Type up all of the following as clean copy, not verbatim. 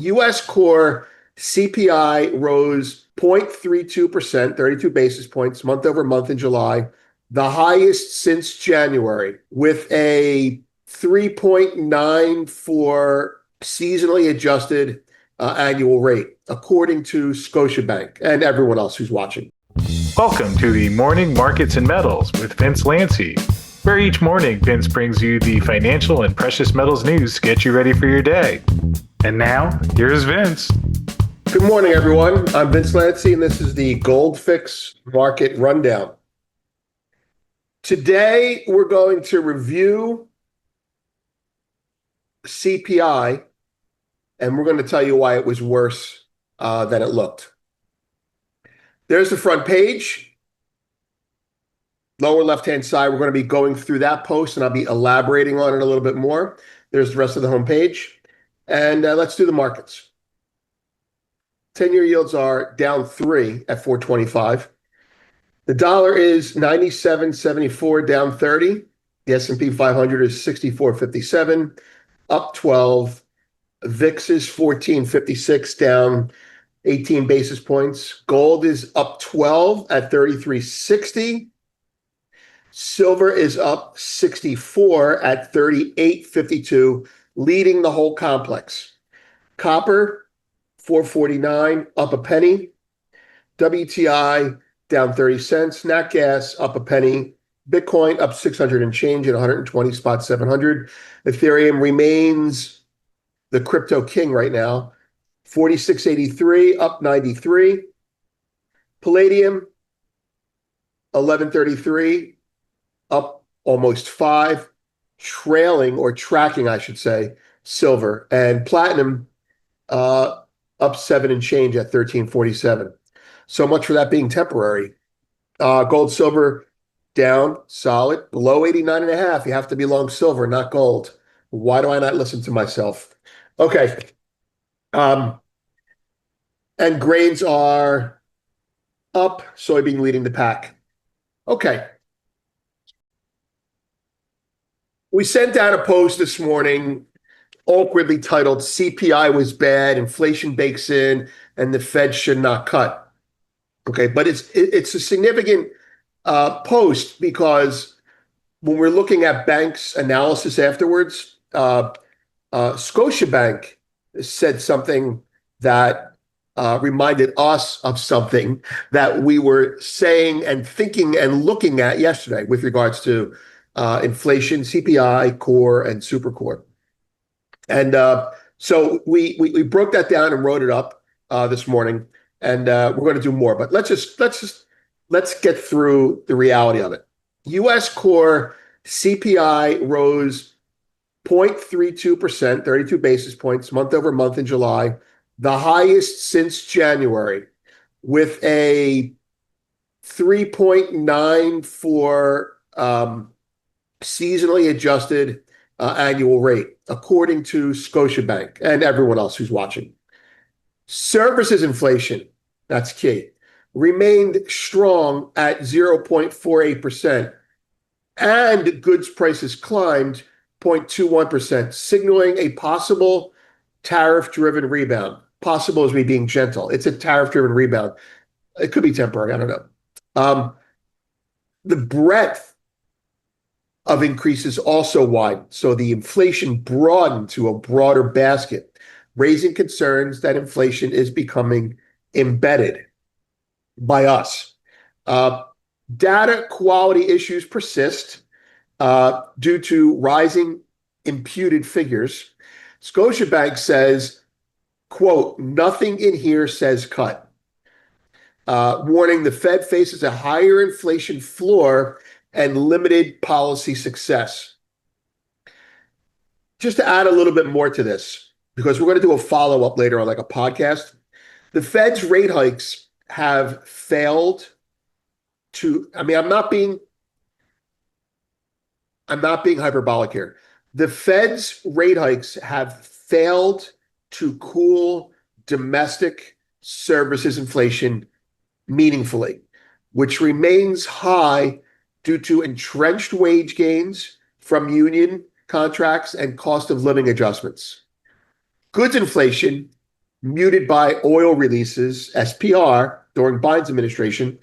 U.S. core CPI rose 0.32%, 32 basis points month over month in July, the highest since January, with a 3.94 seasonally adjusted annual rate, according to Scotiabank and everyone else who's watching. Welcome to the Morning Markets and Metals with Vince Lanci, where each morning Vince brings you the financial and precious metals news to get you ready for your day. And now, here's Vince. Good morning, everyone. I'm Vince Lanci, and this is the Gold Fix Market Rundown. Today, we're going to review CPI, and we're going to tell you why it was worse than it looked. There's the front page. Lower left-hand side, we're going to be going through that post, and I'll be elaborating on it a little bit more. There's the rest of the homepage. And let's do the markets. 10-year yields are down 3 at 425. The dollar is 97.74, down 30. The S&P 500 is 64.57, up 12. VIX is 14.56, down 18 basis points. Gold is up 12 at 33.60. Silver is up 64 at 38.52, leading the whole complex. Copper, 449, up a penny. WTI, down 30 cents. Nat gas, up a penny. Bitcoin, up 600 and change at 120 spot 700. Ethereum remains the crypto king right now. 46.83, up 93. Palladium, 11.33, up almost 5. Trailing, or tracking, I should say, silver. And platinum, up 7 and change at 13.47. So much for that being temporary. Gold, silver, down, solid. Below 89.5. You have to be long silver, not gold. Why do I not listen to myself? Okay. And grains are up, soybean leading the pack. Okay. We sent out a post this morning, awkwardly titled, CPI was bad, inflation bakes in, and the Fed should not cut. Okay, but it's a significant post because when we're looking at banks' analysis afterwards, Scotiabank said something that reminded us of something that we were saying and thinking and looking at yesterday with regards to inflation, CPI, core, and supercore. And so we broke that down and wrote it up this morning, and we're going to do more. But let's get through the reality of it. U.S. core CPI rose 0.32%, 32 basis points month over month in July, the highest since January, with a 3.94 seasonally adjusted annual rate, according to Scotiabank and everyone else who's watching. Services inflation, that's key, remained strong at 0.48%, and goods prices climbed 0.21%, signaling a possible tariff-driven rebound. Possible is me being gentle. It's a tariff-driven rebound. It could be temporary, I don't know. The breadth of increases also widened, so the inflation broadened to a broader basket, raising concerns that inflation is becoming embedded by us. Data quality issues persist due to rising imputed figures. Scotiabank says, quote, nothing in here says cut. Warning the Fed faces a higher inflation floor and limited policy success. Just to add a little bit more to this, because we're going to do a follow-up later on, like a podcast. The Fed's rate hikes have failed to, I'm not being hyperbolic here. The Fed's rate hikes have failed to cool domestic services inflation meaningfully, which remains high due to entrenched wage gains from union contracts and cost of living adjustments. Goods inflation muted by oil releases, SPR, during Biden's administration,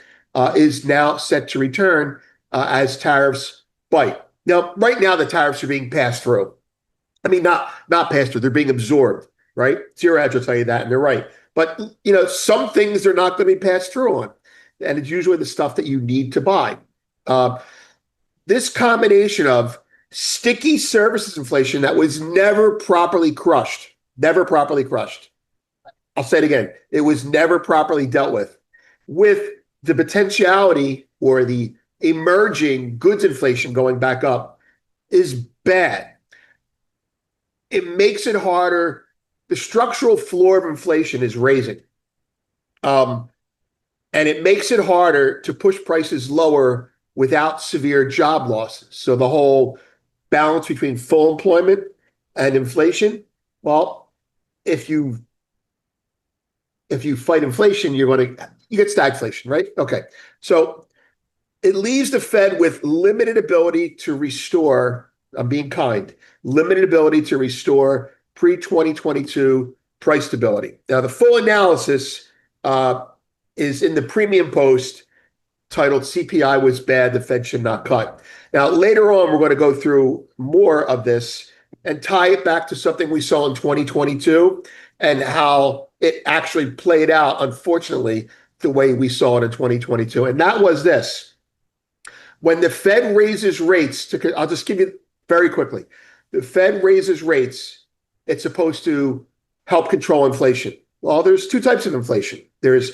is now set to return as tariffs bite. Now, right now, the tariffs are being passed through. I mean, not passed through; they're being absorbed, right? Zero Hedge will tell you that, and they're right. But some things are not going to be passed through on, and it's usually the stuff that you need to buy. This combination of sticky services inflation that was never properly crushed, never properly crushed. I'll say it again. It was never properly dealt with the potentiality or the emerging goods inflation going back up is bad. It makes it harder. The structural floor of inflation is raising. And it makes it harder to push prices lower without severe job losses. So the whole balance between full employment and inflation, well, if you fight inflation, you get stagflation, right? Okay. So it leaves the Fed with limited ability to restore, I'm being kind, limited ability to restore pre-2022 price stability. Now, the full analysis is in the premium post titled CPI was bad, the Fed should not cut. Now, later on, we're going to go through more of this and tie it back to something we saw in 2022 and how it actually played out, unfortunately, the way we saw it in 2022. And that was this. When the Fed raises rates, I'll just give you very quickly. The Fed raises rates, it's supposed to help control inflation. Well, there's two types of inflation. There's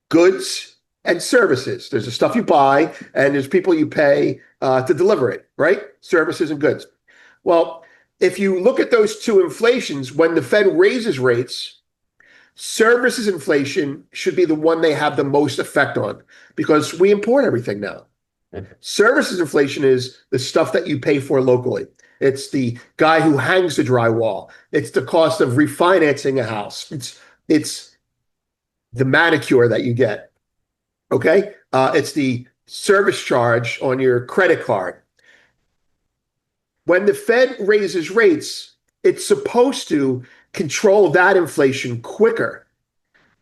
goods and services. There's the stuff you buy, and there's people you pay to deliver it, right? Services and goods. Well, if you look at those two inflations, when the Fed raises rates, services inflation should be the one they have the most effect on because we import everything now. Services inflation is the stuff that you pay for locally. It's the guy who hangs the drywall. It's the cost of refinancing a house. It's the manicure that you get. Okay? It's the service charge on your credit card. When the Fed raises rates, it's supposed to control that inflation quicker,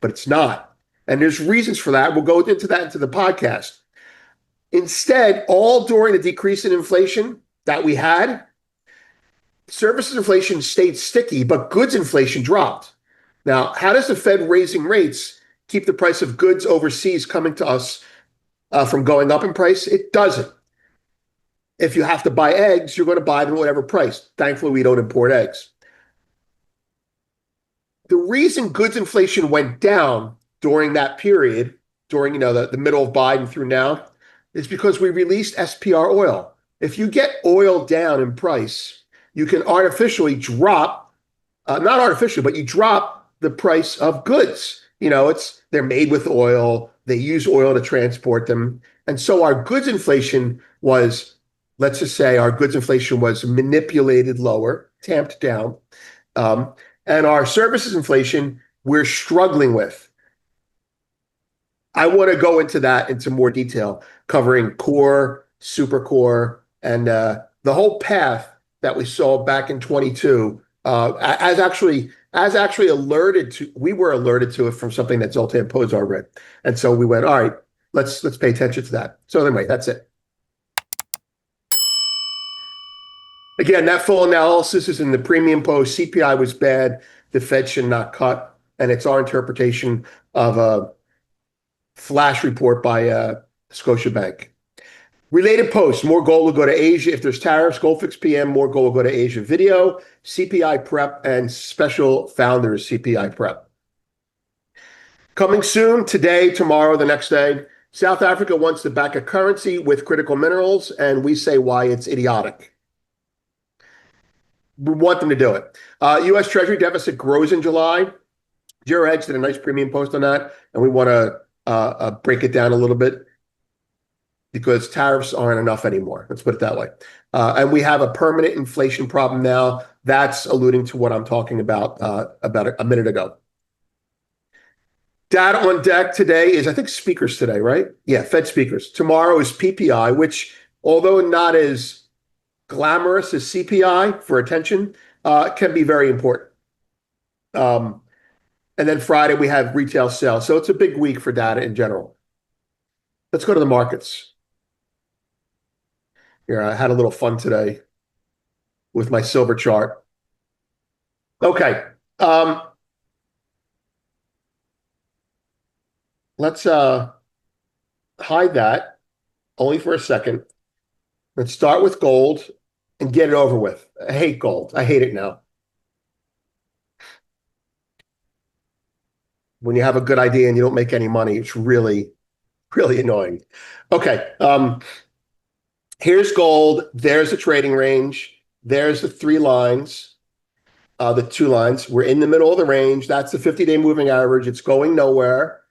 but it's not. And there's reasons for that. We'll go into that into the podcast. Instead, all during the decrease in inflation that we had, services inflation stayed sticky, but goods inflation dropped. Now, how does the Fed raising rates keep the price of goods overseas coming to us from going up in price? It doesn't. If you have to buy eggs, you're going to buy them at whatever price. Thankfully, we don't import eggs. The reason goods inflation went down during that period, during the middle of Biden through now, is because we released SPR oil. If you get oil down in price, you can artificially drop, not artificially, but you drop the price of goods. They're made with oil. They use oil to transport them. And so our goods inflation was, let's just say our goods inflation was manipulated lower, tamped down. And our services inflation, we're struggling with. I want to go into more detail, covering core, super core, and the whole path that we saw back in 22, as actually we were alerted to it from something that Zoltan Pozar read. And so we went, all right, let's pay attention to that. So anyway, that's it. Again, that full analysis is in the premium post. CPI was bad. The Fed should not cut. And it's our interpretation of a flash report by Scotiabank. Related posts, more gold will go to Asia. If there's tariffs, Goldfix PM, more gold will go to Asia. Video, CPI prep, and special founders CPI prep. Coming soon, today, tomorrow, the next day, South Africa wants to back a currency with critical minerals, and we say why it's idiotic. We want them to do it. U.S. Treasury deficit grows in July. Zero Hedge did a nice premium post on that, and we want to break it down a little bit because tariffs aren't enough anymore. Let's put it that way. And we have a permanent inflation problem now. That's alluding to what I'm talking about a minute ago. Data on deck today is, I think, speakers today, right? Yeah, Fed speakers. Tomorrow is PPI, which, although not as glamorous as CPI for attention, can be very important. And then Friday, we have retail sales. So it's a big week for data in general. Let's go to the markets. Here, I had a little fun today with my silver chart. Okay. Let's hide that only for a second. Let's start with gold and get it over with. I hate gold. I hate it now. When you have a good idea and you don't make any money, it's really, really annoying. Okay. Here's gold. There's the trading range. There's the three lines, the two lines. We're in the middle of the range. That's the 50-day moving average. It's going nowhere.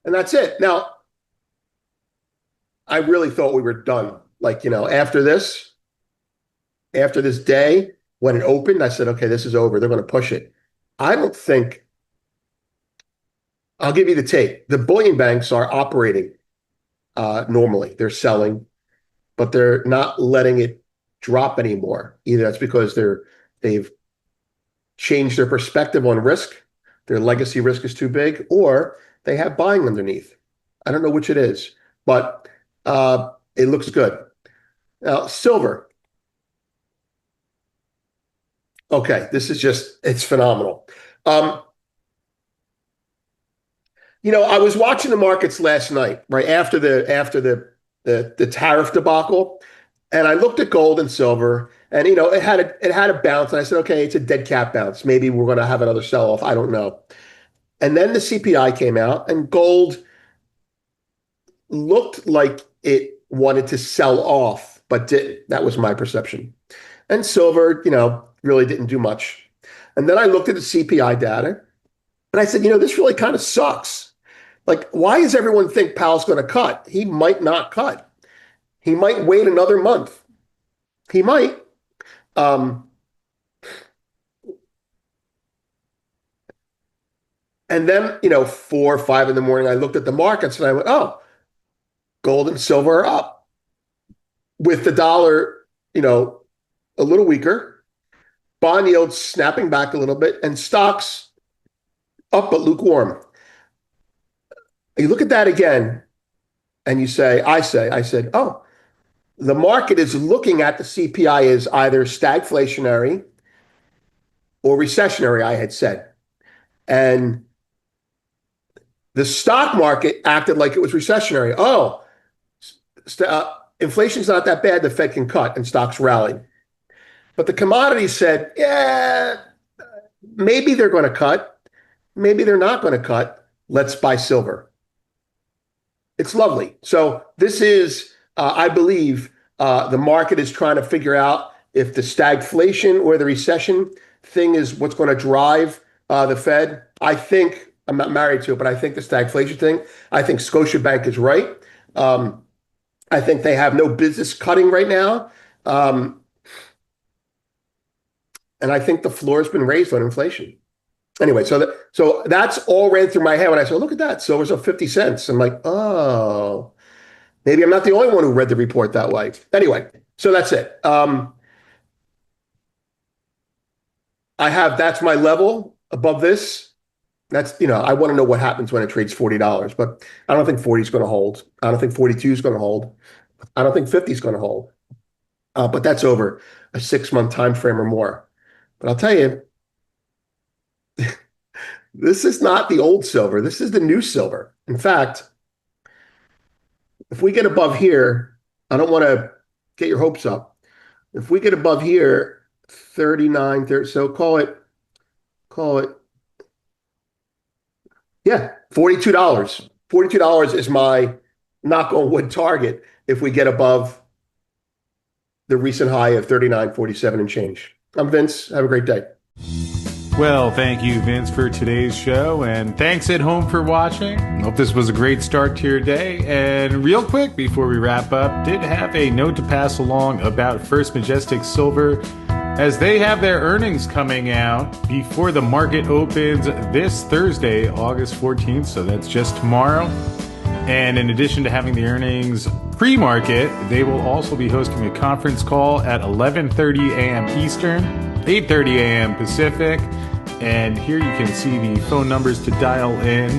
And that's it. Now, I really thought we were done. Like, after this day, when it opened, I said, okay, this is over. They're going to push it. I don't think, I'll give you the tape. The bullion banks are operating normally. They're selling, but they're not letting it drop anymore. Either that's because they've changed their perspective on risk. Their legacy risk is too big, or they have buying underneath. I don't know which it is, but it looks good. Now, silver. Okay, this is it's phenomenal. I was watching the markets last night, right after the tariff debacle, and I looked at gold and silver, and it had a bounce, and I said, okay, it's a dead cat bounce. Maybe we're going to have another sell-off. I don't know. And then the CPI came out, and gold looked like it wanted to sell off, but didn't. That was my perception. And silver, really didn't do much. And then I looked at the CPI data, and I said, this really kind of sucks. Like, why does everyone think Powell's going to cut? He might not cut. He might wait another month. He might. And then, 4 or 5 in the morning, I looked at the markets and I went, oh, gold and silver are up. With the dollar, a little weaker, bond yields snapping back a little bit, and stocks up but lukewarm. You look at that again, and I said, oh, the market is looking at the CPI as either stagflationary or recessionary, I had said. And the stock market acted like it was recessionary. Oh, inflation's not that bad. The Fed can cut, and stocks rallied. But the commodities said, yeah, maybe they're going to cut. Maybe they're not going to cut. Let's buy silver. It's lovely. So this is, I believe, the market is trying to figure out if the stagflation or the recession thing is what's going to drive the Fed. I think, I'm not married to it, but I think the stagflation thing, I think Scotiabank is right. I think they have no business cutting right now. And I think the floor has been raised on inflation. Anyway, so that's all ran through my head when I said, look at that, silver's up 50 cents. I'm like, oh, maybe I'm not the only one who read the report that way. Anyway, so that's it. That's my level. Above this, that's, I want to know what happens when it trades $40, but I don't think 40 is going to hold. I don't think 42 is going to hold. I don't think 50 is going to hold. But that's over a 6-month time frame or more. But I'll tell you, this is not the old silver. This is the new silver. In fact, if we get above here, I don't want to get your hopes up. If we get above here, 39, 30, so call it, yeah, $42. $42 is my knock on wood target if we get above the recent high of 39.47 and change. I'm Vince. Have a great day. Well, thank you, Vince, for today's show, and thanks at home for watching. Hope this was a great start to your day. And real quick, before we wrap up, did have a note to pass along about First Majestic Silver, as they have their earnings coming out before the market opens this Thursday, August 14th, so that's just tomorrow. And in addition to having the earnings pre-market, they will also be hosting a conference call at 11:30 a.m. Eastern, 8:30 a.m. Pacific. And here you can see the phone numbers to dial in.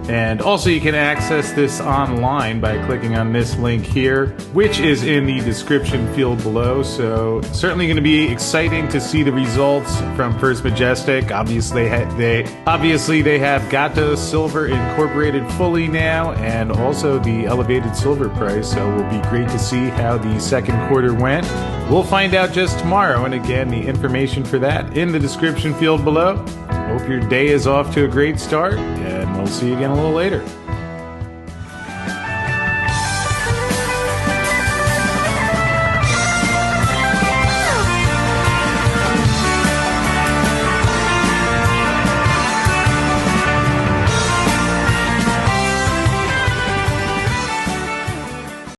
And also you can access this online by clicking on this link here, which is in the description field below. So certainly going to be exciting to see the results from First Majestic. Obviously they have Gato Silver incorporated fully now, and also the elevated silver price. So it will be great to see how the second quarter went. We'll find out just tomorrow. And again, the information for that in the description field below. Hope your day is off to a great start, and we'll see you again a little later.